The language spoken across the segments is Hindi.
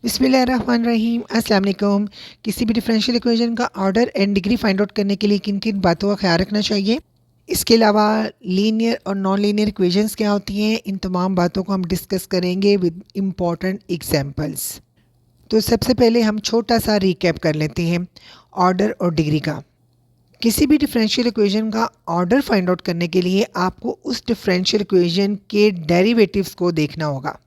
बिस्मिल्लाहिर्रहमानिर्रहीम। अस्सलाम वालेकुम। किसी भी डिफरेंशियल इक्वेशन का order and degree find out करने के लिए किन किन बातों का ख्याल रखना चाहिए, इसके अलावा लीनियर और नॉन लीनियर इक्वेशंस क्या होती हैं, इन तमाम बातों को हम डिस्कस करेंगे विद इम्पॉर्टेंट एग्जांपल्स। तो सबसे पहले हम छोटा सा रिकैप कर लेते हैं ऑर्डर और डिग्री का। किसी भी डिफरेंशियल इक्वेशन का ऑर्डर फाइंड आउट करने के लिए आपको उस डिफरेंशियल इक्वेशन के डेरिवेटिव्स को देखना होगा,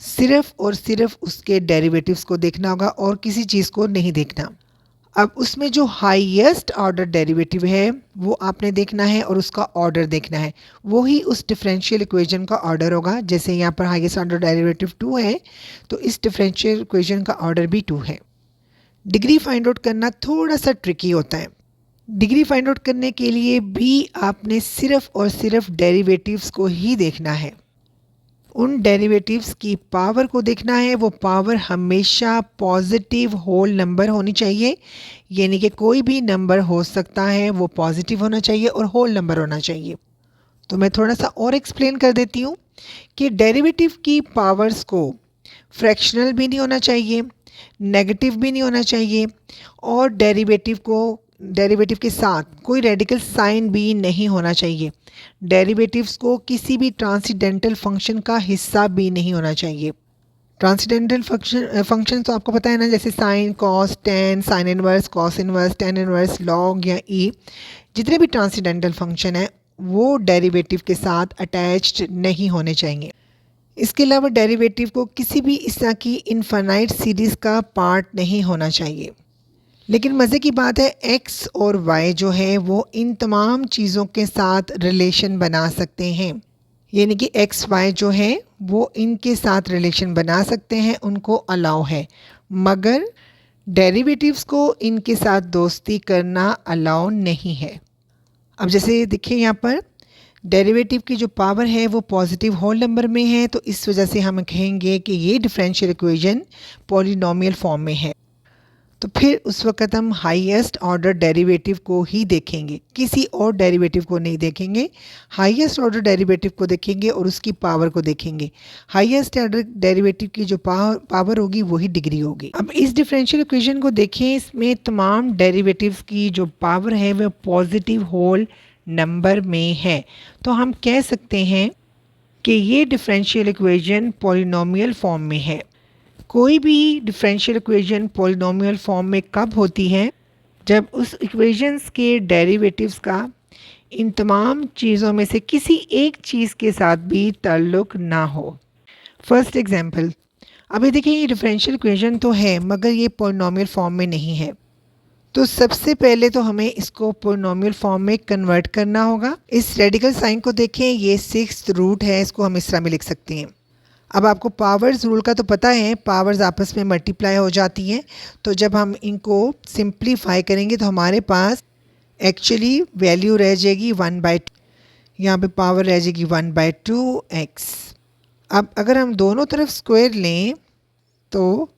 सिर्फ और सिर्फ उसके डेरिवेटिव्स को देखना होगा और किसी चीज़ को नहीं देखना। अब उसमें जो हाईएस्ट ऑर्डर डेरिवेटिव है वो आपने देखना है और उसका ऑर्डर देखना है, वही उस डिफरेंशियल इक्वेशन का ऑर्डर होगा। जैसे यहाँ पर हाईएस्ट ऑर्डर डेरिवेटिव 2 है तो इस डिफरेंशियल इक्वेशन का ऑर्डर भी 2 है। डिग्री फाइंड आउट करना थोड़ा सा ट्रिकी होता है। डिग्री फाइंड आउट करने के लिए भी आपने सिर्फ और सिर्फ डेरिवेटिव्स को ही देखना है, उन डेरिवेटिव्स की पावर को देखना है। वो पावर हमेशा पॉजिटिव होल नंबर होनी चाहिए, यानी कि कोई भी नंबर हो सकता है, वो पॉजिटिव होना चाहिए और होल नंबर होना चाहिए। तो मैं थोड़ा सा और एक्सप्लेन कर देती हूँ कि डेरिवेटिव की पावर्स को फ्रैक्शनल भी नहीं होना चाहिए, नेगेटिव भी नहीं होना चाहिए और डेरिवेटिव के साथ कोई रेडिकल साइन भी नहीं होना चाहिए। डेरिवेटिव्स को किसी भी ट्रांसीडेंटल फंक्शन का हिस्सा भी नहीं होना चाहिए। ट्रांसीडेंटल फंक्शन तो आपको पता है ना, जैसे sine, cos, tan, sine inverse, cos inverse, tan inverse, log या ई। जितने भी ट्रांसीडेंटल फंक्शन है वो डेरिवेटिव के साथ अटैच्ड नहीं होने चाहिए। इसके अलावा डेरिवेटिव को किसी भी इस तरह की इनफाइनाइट सीरीज़ का पार्ट नहीं होना चाहिए। लेकिन मज़े की बात है, x और y जो है वो इन तमाम चीज़ों के साथ रिलेशन बना सकते हैं, यानी कि x y जो है वो इनके साथ रिलेशन बना सकते हैं, उनको अलाउ है, मगर डेरिवेटिव्स को इनके साथ दोस्ती करना अलाउ नहीं है। अब जैसे देखिए यहाँ पर डेरिवेटिव की जो पावर है वो पॉजिटिव होल नंबर में है, तो इस वजह से हम कहेंगे कि ये डिफरेंशियल इक्वेशन पॉलिनोमियल फॉर्म में है। तो फिर उस वक्त हम हाईएस्ट ऑर्डर डेरिवेटिव को ही देखेंगे, किसी और डेरिवेटिव को नहीं देखेंगे। हाईएस्ट ऑर्डर डेरिवेटिव को देखेंगे और उसकी पावर को देखेंगे। हाईएस्ट ऑर्डर डेरिवेटिव की जो पावर होगी वही डिग्री होगी। अब इस डिफरेंशियल इक्वेशन को देखें, इसमें तमाम डेरिवेटिव्स की जो पावर है वह पॉजिटिव होल नंबर में है। तो हम कह सकते हैं कि ये डिफरेंशियल इक्वेशन पॉलिनोमियल फॉर्म में है। कोई भी डिफरेंशियल इक्वेशन पॉलिनोमियल फॉर्म में कब होती है? जब उस इक्वेशंस के डेरिवेटिव्स का इन तमाम चीज़ों में से किसी एक चीज़ के साथ भी ताल्लुक़ ना हो। फर्स्ट एग्जांपल, अभी देखिए ये डिफरेंशियल इक्वेशन तो है मगर ये पॉलिनोमियल फॉर्म में नहीं है। तो सबसे पहले तो हमें इसको पॉलिनोमियल फॉर्म में कन्वर्ट करना होगा। इस रेडिकल साइन को देखें, ये 6th रूट है, इसको हम इस तरह में लिख सकते हैं। अब आपको पावर्स रूल का तो पता है, पावर्स आपस में मल्टीप्लाई हो जाती हैं। तो जब हम इनको सिंप्लीफाई करेंगे तो हमारे पास एक्चुअली वैल्यू रह जाएगी 1/2, यहाँ पे पावर रह जाएगी 1/2x। अब अगर हम दोनों तरफ स्क्वायर लें तो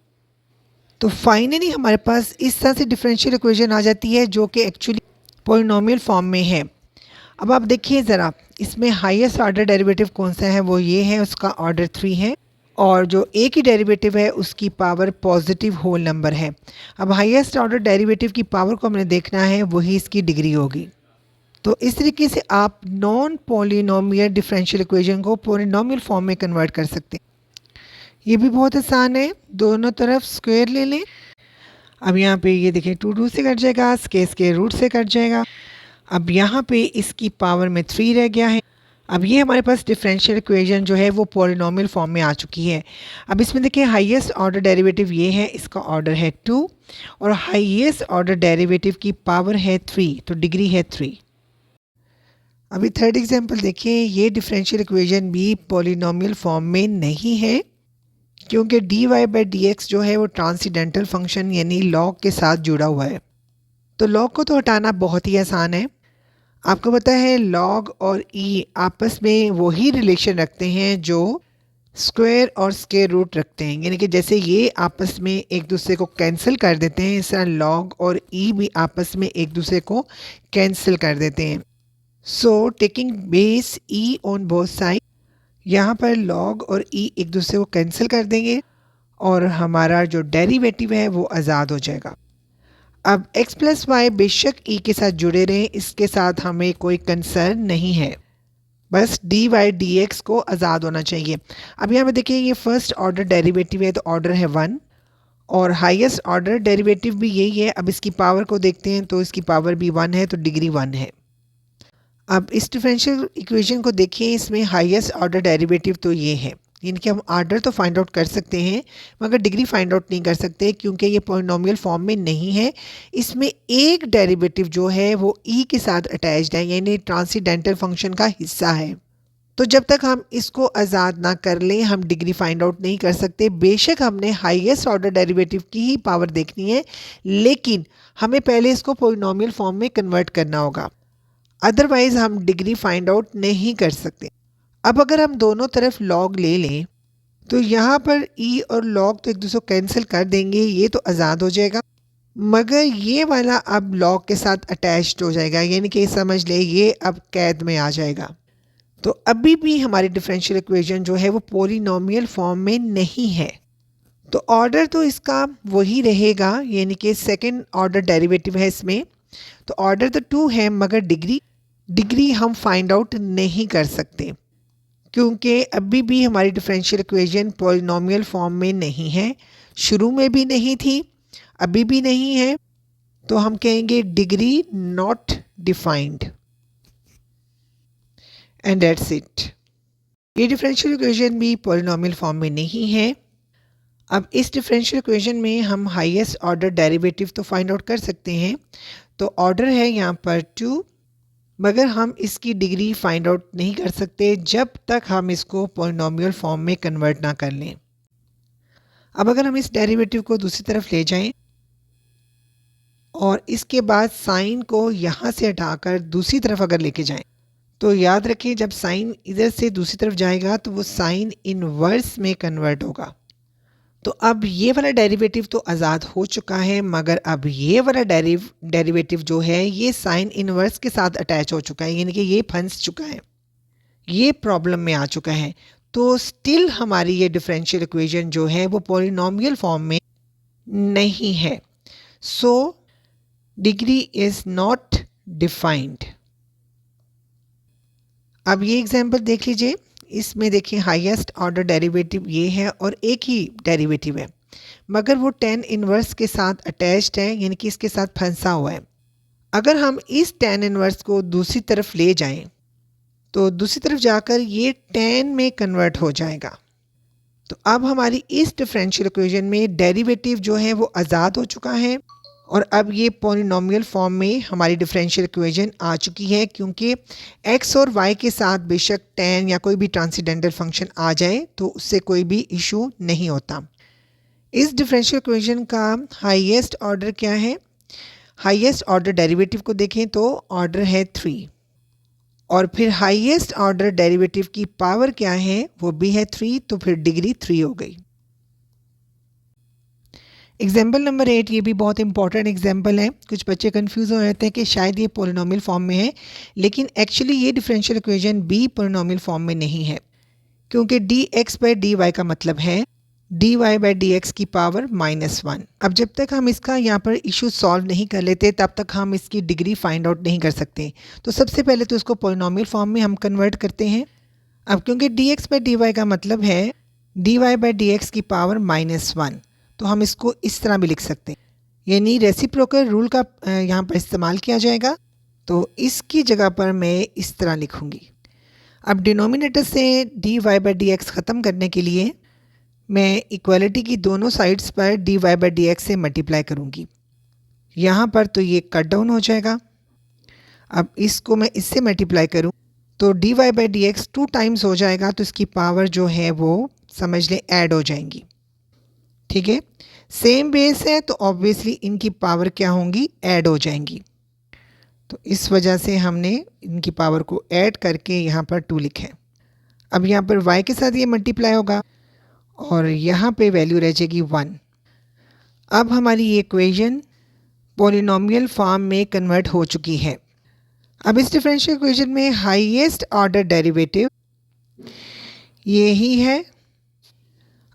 फाइनली हमारे पास इस तरह से डिफरेंशियल इक्वेशन आ जाती है जो कि एक्चुअली पॉलिनोमियल फॉर्म में है। अब आप देखिए ज़रा, इसमें हाईएस्ट ऑर्डर डेरिवेटिव कौन सा है, वो ये है, उसका ऑर्डर 3 है और जो ए की डेरिवेटिव है उसकी पावर पॉजिटिव होल नंबर है। अब हाईएस्ट ऑर्डर डेरिवेटिव की पावर को हमने देखना है, वही इसकी डिग्री होगी। तो इस तरीके से आप नॉन पॉलिनोमियल डिफरेंशियल इक्वेशन को पॉलिनोमियल फॉर्म में कन्वर्ट कर सकते हैं। ये भी बहुत आसान है, दोनों तरफ स्क्वायर ले लें। अब यहाँ पे ये देखें 2 से कट जाएगा, स्के रूट से कट जाएगा। अब यहाँ पे इसकी पावर में 3 रह गया है। अब ये हमारे पास डिफरेंशियल इक्वेशन जो है वो पॉलिनोमियल फॉर्म में आ चुकी है। अब इसमें देखिए हाईएस्ट ऑर्डर डेरिवेटिव ये है, इसका ऑर्डर है 2 और हाईएस्ट ऑर्डर डेरिवेटिव की पावर है 3, तो डिग्री है 3। अभी थर्ड एग्जांपल देखिए, ये डिफरेंशियल इक्वेशन भी पॉलिनोमियल फॉर्म में नहीं है क्योंकि dy/dx जो है वो ट्रांसीडेंटल फंक्शन यानी लॉग के साथ जुड़ा हुआ है। तो लॉग को तो हटाना बहुत ही आसान है। आपको पता है लॉग और ई आपस में वही रिलेशन रखते हैं जो स्क्वायर और स्क्वायर रूट रखते हैं, यानी कि जैसे ये आपस में एक दूसरे को कैंसिल कर देते हैं, इस तरह लॉग और ई भी आपस में एक दूसरे को कैंसिल कर देते हैं। So taking base E on both side, यहाँ पर लॉग और ई एक दूसरे को कैंसिल कर देंगे और हमारा जो डेरिवेटिव है वो आज़ाद हो जाएगा। अब x प्लस वाई बेशक e के साथ जुड़े रहें, इसके साथ हमें कोई कंसर्न नहीं है, बस डी वाई डी एक्स को आज़ाद होना चाहिए। अब यहाँ पे देखिए ये फर्स्ट ऑर्डर डेरिवेटिव है तो ऑर्डर है 1 और हाईएस्ट ऑर्डर डेरिवेटिव भी यही है। अब इसकी पावर को देखते हैं तो इसकी पावर भी 1 है तो डिग्री 1 है। अब इस डिफरेंशियल इक्वेशन को देखिए, इसमें हाईएस्ट ऑर्डर डेरिवेटिव तो ये है, यानी कि हम ऑर्डर तो फाइंड आउट कर सकते हैं मगर डिग्री फाइंड आउट नहीं कर सकते क्योंकि ये पॉलिनोमियल फॉर्म में नहीं है। इसमें एक डेरिवेटिव जो है वो e के साथ अटैच्ड है, यानी ट्रांसीडेंटल फंक्शन का हिस्सा है। तो जब तक हम इसको आज़ाद ना कर लें हम डिग्री फाइंड आउट नहीं कर सकते। बेशक हमने हाईएस्ट ऑर्डर डेरिवेटिव की ही पावर देखनी है, लेकिन हमें पहले इसको पॉलिनोमियल फॉर्म में कन्वर्ट करना होगा, अदरवाइज हम डिग्री फाइंड आउट नहीं कर सकते। अब अगर हम दोनों तरफ लॉग ले लें तो यहाँ पर e और लॉग तो एक दूसरे को कैंसिल कर देंगे, ये तो आज़ाद हो जाएगा, मगर ये वाला अब लॉग के साथ अटैच्ड हो जाएगा, यानी कि समझ ले ये अब कैद में आ जाएगा। तो अभी भी हमारी डिफरेंशियल इक्वेशन जो है वो पॉलिनोमियल फॉर्म में नहीं है। तो ऑर्डर तो इसका वही रहेगा, यानी कि सेकंड ऑर्डर डेरिवेटिव है इसमें, तो ऑर्डर तो 2 है मगर डिग्री हम फाइंड आउट नहीं कर सकते क्योंकि अभी भी हमारी डिफरेंशियल इक्वेशन पॉलिनोमियल फॉर्म में नहीं है, शुरू में भी नहीं थी, अभी भी नहीं है, तो हम कहेंगे degree not defined and that's it. ये डिफरेंशियल इक्वेशन भी पॉलिनोमियल फॉर्म में नहीं है। अब इस डिफरेंशियल इक्वेशन में हम हाईएस्ट ऑर्डर डेरिवेटिव तो फाइंड आउट कर सकते हैं, तो ऑर्डर है यहाँ पर 2, मगर हम इसकी डिग्री फाइंड आउट नहीं कर सकते जब तक हम इसको पॉलिनोमियल फॉर्म में कन्वर्ट ना कर लें। अब अगर हम इस डेरिवेटिव को दूसरी तरफ ले जाएं और इसके बाद साइन को यहाँ से हटाकर दूसरी तरफ अगर लेके जाएं, तो याद रखें जब साइन इधर से दूसरी तरफ जाएगा तो वो साइन इनवर्स में कन्वर्ट होगा। तो अब ये वाला डेरिवेटिव तो आज़ाद हो चुका है, मगर अब ये वाला डेरिवेटिव जो है ये साइन इनवर्स के साथ अटैच हो चुका है, यानी कि ये फंस चुका है, ये प्रॉब्लम में आ चुका है। तो स्टिल हमारी ये डिफरेंशियल इक्वेशन जो है वो पॉलिनोमियल फॉर्म में नहीं है, so degree is not defined. अब ये एग्जाम्पल देख लीजिए, इसमें देखिए हाईएस्ट ऑर्डर डेरिवेटिव ये है और एक ही डेरिवेटिव है, मगर वो tan इनवर्स के साथ अटैच्ड है, यानी कि इसके साथ फंसा हुआ है। अगर हम इस tan इनवर्स को दूसरी तरफ ले जाएं तो दूसरी तरफ जाकर ये tan में कन्वर्ट हो जाएगा। तो अब हमारी इस डिफरेंशियल इक्वेशन में डेरिवेटिव जो है वो आज़ाद हो चुका है और अब ये पॉलिनोमियल फॉर्म में हमारी डिफरेंशियल इक्वेशन आ चुकी है, क्योंकि x और y के साथ बेशक tan या कोई भी ट्रांसीडेंटल फंक्शन आ जाए तो उससे कोई भी इशू नहीं होता। इस डिफरेंशियल इक्वेशन का हाईएस्ट ऑर्डर क्या है? हाईएस्ट ऑर्डर डेरिवेटिव को देखें तो ऑर्डर है 3 और फिर हाईएस्ट ऑर्डर डेरिवेटिव की पावर क्या है? वो भी है 3, तो फिर डिग्री 3 हो गई। एग्जाम्पल नंबर 8 ये भी बहुत इंपॉर्टेंट एग्जाम्पल है। कुछ बच्चे कंफ्यूज हो जाते हैं कि शायद ये पॉलिनोमियल फॉर्म में है, लेकिन एक्चुअली ये डिफरेंशियल इक्वेशन भी पॉलिनोमियल फॉर्म में नहीं है, क्योंकि dx बाई dy का मतलब है dy बाई dx की पावर -1। अब जब तक हम इसका यहाँ पर इशू सॉल्व नहीं कर लेते तब तक हम इसकी डिग्री फाइंड आउट नहीं कर सकते। तो सबसे पहले तो इसको पॉलिनोमियल फॉर्म में हम कन्वर्ट करते हैं। अब क्योंकि dx बाई dy का मतलब है dy बाई dx की पावर -1, तो हम इसको इस तरह भी लिख सकते हैं, यानी रेसिप्रोकल रूल का यहाँ पर इस्तेमाल किया जाएगा। तो इसकी जगह पर मैं इस तरह लिखूँगी। अब डिनोमिनेटर से dy बाई dx ख़त्म करने के लिए मैं इक्वालिटी की दोनों साइड्स पर dy बाई dx से मल्टीप्लाई करूँगी। यहाँ पर तो ये कट डाउन हो जाएगा। अब इसको मैं इससे मल्टीप्लाई करूँ तो dy बाई dx 2 टाइम्स हो जाएगा, तो इसकी पावर जो है वो समझ लें ऐड हो जाएंगी। ठीक है, सेम बेस है तो ऑब्वियसली इनकी पावर क्या होंगी? ऐड हो जाएंगी। तो इस वजह से हमने इनकी पावर को ऐड करके यहाँ पर 2 लिखे। अब यहाँ पर y के साथ ये मल्टीप्लाई होगा और यहाँ पे वैल्यू रह जाएगी 1। अब हमारी ये इक्वेशन पॉलिनोमियल फॉर्म में कन्वर्ट हो चुकी है। अब इस डिफरेंशियल इक्वेशन में हाईएस्ट ऑर्डर डेरिवेटिव ये ही है।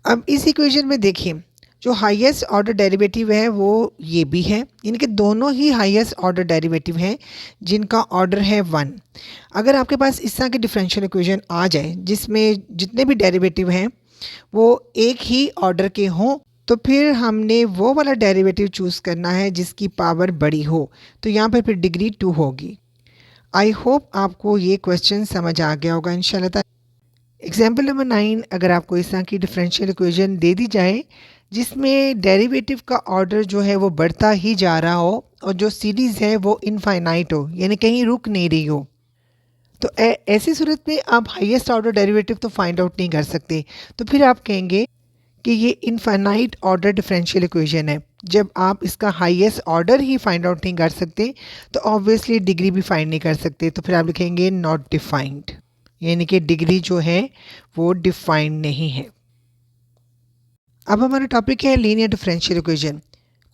अब इस इक्वेशन में देखिए, जो हाईएस्ट ऑर्डर डेरिवेटिव है वो ये भी है, यानी कि दोनों ही हाईएस्ट ऑर्डर डेरिवेटिव हैं जिनका ऑर्डर है 1। अगर आपके पास इस तरह की डिफरेंशियल इक्वेशन आ जाए जिसमें जितने भी डेरिवेटिव हैं वो एक ही ऑर्डर के हों, तो फिर हमने वो वाला डेरिवेटिव चूज़ करना है जिसकी पावर बड़ी हो। तो यहाँ पर फिर डिग्री 2 होगी। आई होप आपको ये क्वेश्चन समझ आ गया होगा इंशाल्लाह। एग्जाम्पल नंबर 9, अगर आपको इस तरह की डिफरेंशियल इक्वेशन दे दी जाए जिसमें डेरिवेटिव का ऑर्डर जो है वो बढ़ता ही जा रहा हो और जो सीरीज़ है वो इनफाइनाइट हो, यानी कहीं रुक नहीं रही हो, तो ऐसी सूरत में आप हाईएस्ट ऑर्डर डेरिवेटिव तो फाइंड आउट नहीं कर सकते। तो फिर आप कहेंगे कि ये इनफाइनाइट ऑर्डर डिफरेंशियल इक्वेशन है। जब आप इसका हाईएस्ट ऑर्डर ही फाइंड आउट नहीं कर सकते तो ऑब्वियसली डिग्री भी फाइंड नहीं कर सकते। तो फिर आप लिखेंगे नॉट डिफाइंड, यानी कि डिग्री जो है वो डिफाइंड नहीं है। अब हमारा टॉपिक है लीनियर डिफरेंशियल इक्वेशन।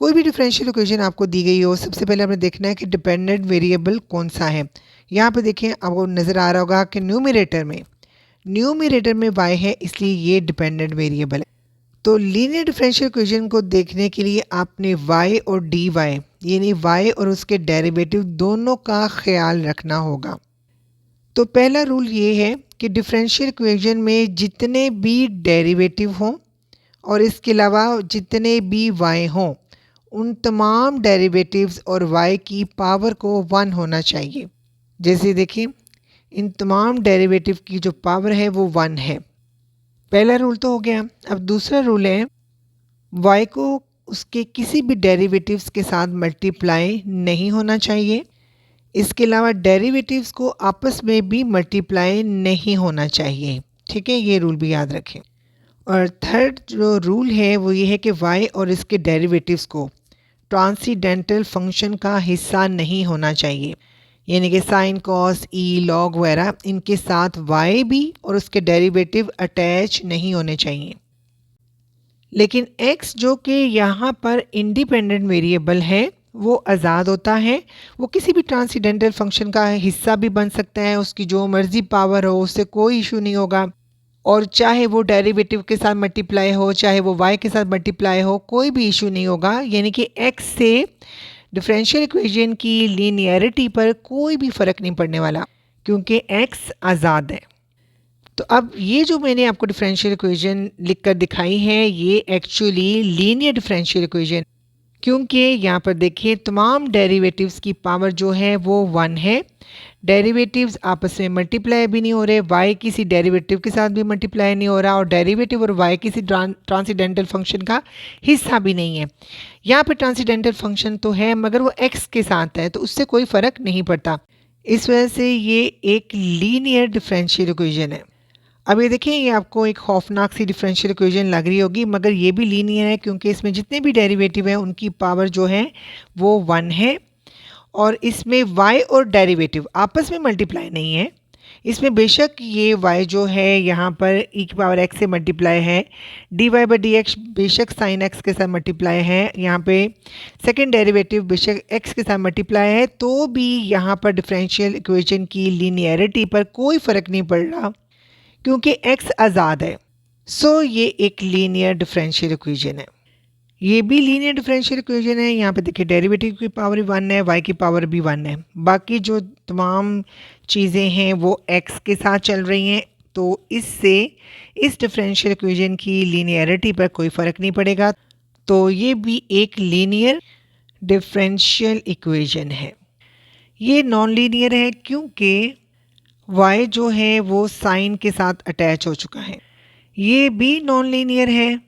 कोई भी डिफरेंशियल इक्वेशन आपको दी गई हो, सबसे पहले आपने देखना है कि डिपेंडेंट वेरिएबल कौन सा है। यहाँ पे देखें, आपको नज़र आ रहा होगा कि न्यूमिरेटर में y है, इसलिए ये डिपेंडेंट वेरिएबल है। तो लीनियर डिफरेंशियल इक्वेशन को देखने के लिए आपने y और dy यानी y और उसके डेरिवेटिव दोनों का ख्याल रखना होगा। तो पहला रूल ये है कि डिफरेंशियल इक्वेशन में जितने भी डेरिवेटिव हों और इसके अलावा जितने भी y हों, उन तमाम डेरिवेटिव्स और y की पावर को 1 होना चाहिए। जैसे देखिए, इन तमाम डेरिवेटिव की जो पावर है वो 1 है। पहला रूल तो हो गया। अब दूसरा रूल है, y को उसके किसी भी डेरिवेटिव्स के साथ मल्टीप्लाई नहीं होना चाहिए। इसके अलावा डेरिवेटिव्स को आपस में भी मल्टीप्लाई नहीं होना चाहिए। ठीक है, ये रूल भी याद रखें। और थर्ड जो रूल है वो ये है कि y और इसके डेरिवेटिव्स को ट्रांसीडेंटल फंक्शन का हिस्सा नहीं होना चाहिए, यानी कि साइन, कॉस, ई, लॉग वगैरह, इनके साथ y भी और उसके डेरिवेटिव अटैच नहीं होने चाहिए। लेकिन x जो कि यहाँ पर इंडिपेंडेंट वेरिएबल है वो आज़ाद होता है। वो किसी भी ट्रांसीडेंटल फंक्शन का हिस्सा भी बन सकता है, उसकी जो मर्ज़ी पावर हो, उससे कोई इशू नहीं होगा। और चाहे वो डेरिवेटिव के साथ मल्टीप्लाई हो, चाहे वो y के साथ मल्टीप्लाई हो, कोई भी इशू नहीं होगा। यानी कि x से डिफरेंशियल इक्वेशन की लीनियरिटी पर कोई भी फ़र्क नहीं पड़ने वाला, क्योंकि x आज़ाद है। तो अब ये जो मैंने आपको डिफरेंशियल इक्वेशन लिखकर दिखाई है, ये एक्चुअली लीनियर डिफरेंशियल इक्वेशन, क्योंकि यहाँ पर देखिए तमाम डेरिवेटिव्स की पावर जो है वो 1 है। डेरिवेटिव्स आपस में मल्टीप्लाई भी नहीं हो रहे, y किसी डेरिवेटिव के साथ भी मल्टीप्लाई नहीं हो रहा और डेरिवेटिव और y किसी ट्रांसीडेंटल फंक्शन का हिस्सा भी नहीं है। यहाँ पे ट्रांसीडेंटल फंक्शन तो है मगर वो x के साथ है, तो उससे कोई फ़र्क नहीं पड़ता। इस वजह से ये एक लीनियर डिफरेंशियल इक्वेशन है। अब ये देखिए, ये आपको एक खौफनाक सी डिफरेंशियल इक्वेशन लग रही होगी, मगर ये भी लीनियर है क्योंकि इसमें जितने भी डेरिवेटिव हैं उनकी पावर जो है वो 1 है और इसमें y और डेरिवेटिव आपस में मल्टीप्लाई नहीं है। इसमें बेशक ये y जो है यहाँ पर e की पावर x से मल्टीप्लाई है, dy बाई dx बेशक साइन x के साथ मल्टीप्लाई है, यहाँ पे सेकेंड डेरिवेटिव बेशक x के साथ मल्टीप्लाई है, तो भी यहाँ पर डिफरेंशियल इक्वेशन की लीनियरिटी पर कोई फ़र्क नहीं पड़ रहा क्योंकि x आज़ाद है। सो ये एक लीनियर डिफरेंशियल इक्वेशन है। ये भी लीनियर डिफरेंशियल इक्वेशन है। यहाँ पे देखिए डेरिवेटिव की पावर 1 है, y की पावर भी 1 है। बाकी जो तमाम चीज़ें हैं वो x के साथ चल रही हैं, तो इससे इस डिफरेंशियल इक्वेशन की लीनियरिटी पर कोई फ़र्क नहीं पड़ेगा। तो ये भी एक लीनियर डिफरेंशियल इक्वेशन है। ये नॉन लीनियर है क्योंकि y जो है वो साइन के साथ अटैच हो चुका है। ये भी नॉन लीनियर है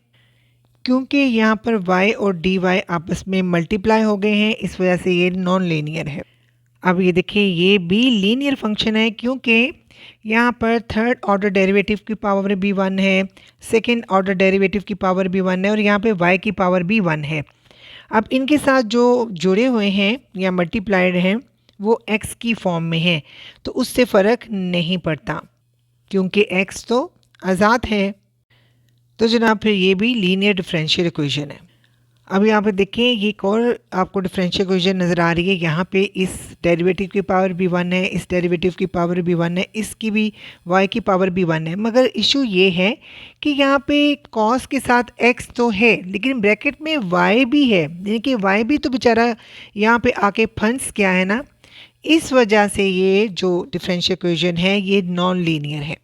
क्योंकि यहाँ पर y और dy आपस में मल्टीप्लाई हो गए हैं, इस वजह से ये नॉन लीनियर है। अब ये देखिए, ये भी लीनियर फंक्शन है क्योंकि यहाँ पर थर्ड ऑर्डर डेरिवेटिव की पावर भी 1 है, सेकंड ऑर्डर डेरिवेटिव की पावर भी 1 है और यहाँ पे y की पावर भी 1 है। अब इनके साथ जो जुड़े हुए हैं या मल्टीप्लाइड हैं वो x की फॉर्म में है, तो उससे फ़र्क नहीं पड़ता क्योंकि x तो आज़ाद है। तो जनाब फिर ये भी लीनियर डिफरेंशियल इक्वेशन है। अब यहाँ पे देखें, ये एक और आपको डिफरेंशियल इक्वेशन नज़र आ रही है। यहाँ पे इस डेरिवेटिव की पावर भी 1 है, इस डेरिवेटिव की पावर भी 1 है, इसकी भी y की पावर भी 1 है। मगर इशू ये है कि यहाँ पे cos के साथ x तो है, लेकिन ब्रैकेट में y भी है, यानी कि y भी तो बेचारा यहाँ पे आके फंस गया है ना। इस वजह से ये जो डिफरेंशियल इक्वेशन है ये नॉन लीनियर है।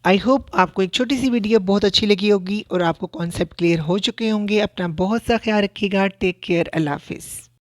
आई होप आपको एक छोटी सी वीडियो बहुत अच्छी लगी होगी और आपको कॉन्सेप्ट क्लियर हो चुके होंगे। अपना बहुत सा ख्याल रखिएगा। Take care. अल्लाह हाफिज़।